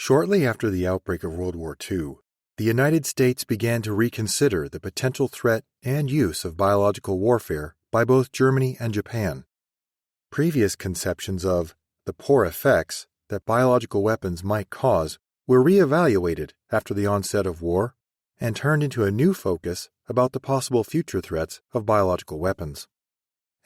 Shortly after the outbreak of World War II, the United States began to reconsider the potential threat and use of biological warfare by both Germany and Japan. Previous conceptions of the poor effects that biological weapons might cause were reevaluated after the onset of war and turned into a new focus about the possible future threats of biological weapons.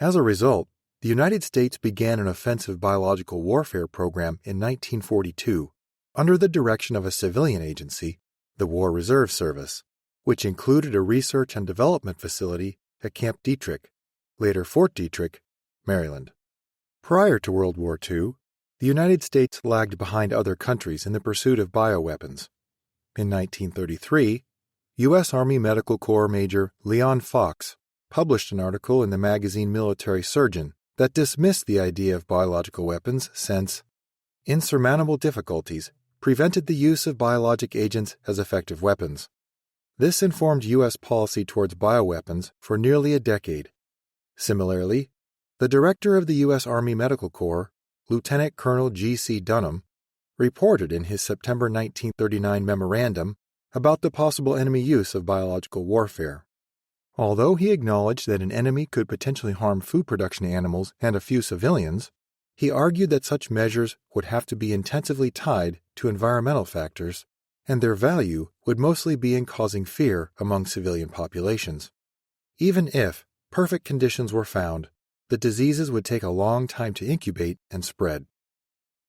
As a result, the United States began an offensive biological warfare program in 1942 under the direction of a civilian agency, the War Reserve Service, which included a research and development facility at Camp Detrick, later Fort Detrick, Maryland. Prior to World War II, the United States lagged behind other countries in the pursuit of bioweapons. In 1933, U.S. Army Medical Corps Major Leon Fox published an article in the magazine Military Surgeon that dismissed the idea of biological weapons since insurmountable difficulties prevented the use of biologic agents as effective weapons. This informed U.S. policy towards bioweapons for nearly a decade. Similarly, the director of the U.S. Army Medical Corps, Lieutenant Colonel G.C. Dunham, reported in his September 1939 memorandum about the possible enemy use of biological warfare. Although he acknowledged that an enemy could potentially harm food production animals and a few civilians, he argued that such measures would have to be intensively tied to environmental factors, and their value would mostly be in causing fear among civilian populations. Even if perfect conditions were found, the diseases would take a long time to incubate and spread.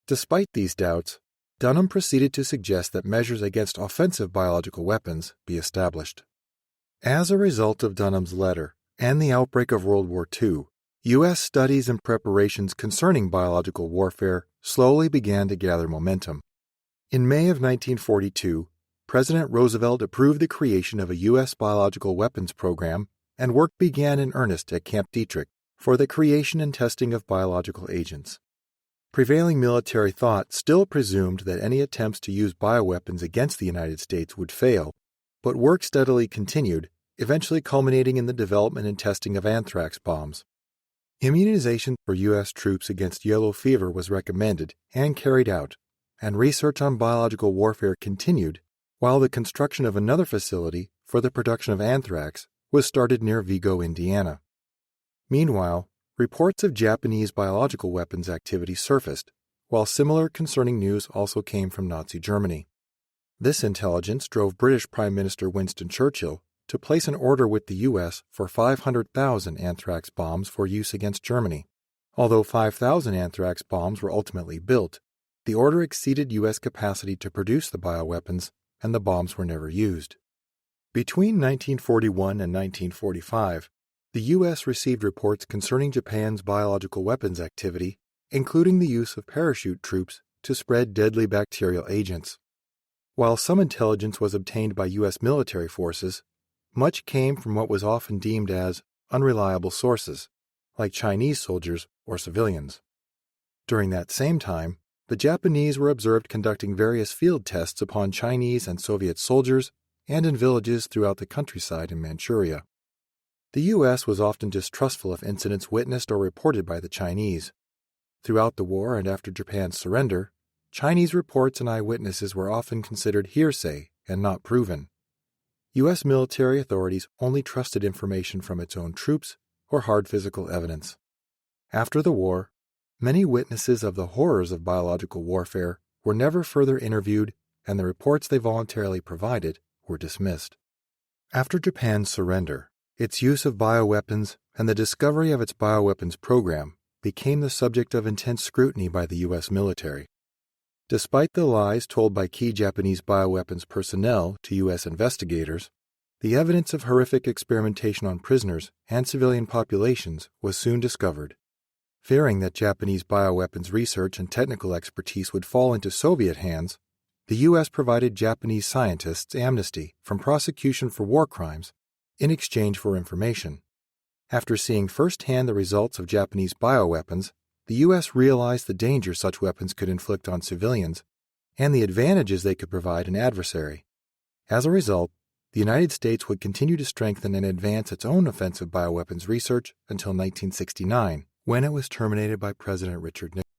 Despite these doubts, Dunham proceeded to suggest that measures against offensive biological weapons be established. As a result of Dunham's letter and the outbreak of World War II, U.S. studies and preparations concerning biological warfare slowly began to gather momentum. In May of 1942, President Roosevelt approved the creation of a U.S. biological weapons program, and work began in earnest at Camp Detrick for the creation and testing of biological agents. Prevailing military thought still presumed that any attempts to use bioweapons against the United States would fail, but work steadily continued, eventually culminating in the development and testing of anthrax bombs. Immunization for U.S. troops against yellow fever was recommended and carried out, and research on biological warfare continued, while the construction of another facility for the production of anthrax was started near Vigo, Indiana. Meanwhile, reports of Japanese biological weapons activity surfaced, while similar concerning news also came from Nazi Germany. This intelligence drove British Prime Minister Winston Churchill to place an order with the U.S. for 500,000 anthrax bombs for use against Germany. Although 5,000 anthrax bombs were ultimately built, the order exceeded U.S. capacity to produce the bioweapons, and the bombs were never used. Between 1941 and 1945, the U.S. received reports concerning Japan's biological weapons activity, including the use of parachute troops to spread deadly bacterial agents. While some intelligence was obtained by U.S. military forces, much came from what was often deemed as unreliable sources, like Chinese soldiers or civilians. During that same time, the Japanese were observed conducting various field tests upon Chinese and Soviet soldiers and in villages throughout the countryside in Manchuria. The U.S. was often distrustful of incidents witnessed or reported by the Chinese. Throughout the war and after Japan's surrender, Chinese reports and eyewitnesses were often considered hearsay and not proven. U.S. military authorities only trusted information from its own troops or hard physical evidence. After the war, many witnesses of the horrors of biological warfare were never further interviewed, and the reports they voluntarily provided were dismissed. After Japan's surrender, its use of bioweapons and the discovery of its bioweapons program became the subject of intense scrutiny by the U.S. military. Despite the lies told by key Japanese bioweapons personnel to U.S. investigators, the evidence of horrific experimentation on prisoners and civilian populations was soon discovered. Fearing that Japanese bioweapons research and technical expertise would fall into Soviet hands, the U.S. provided Japanese scientists amnesty from prosecution for war crimes in exchange for information. After seeing firsthand the results of Japanese bioweapons, the U.S. realized the danger such weapons could inflict on civilians and the advantages they could provide an adversary. As a result, the United States would continue to strengthen and advance its own offensive bioweapons research until 1969, when it was terminated by President Richard Nixon.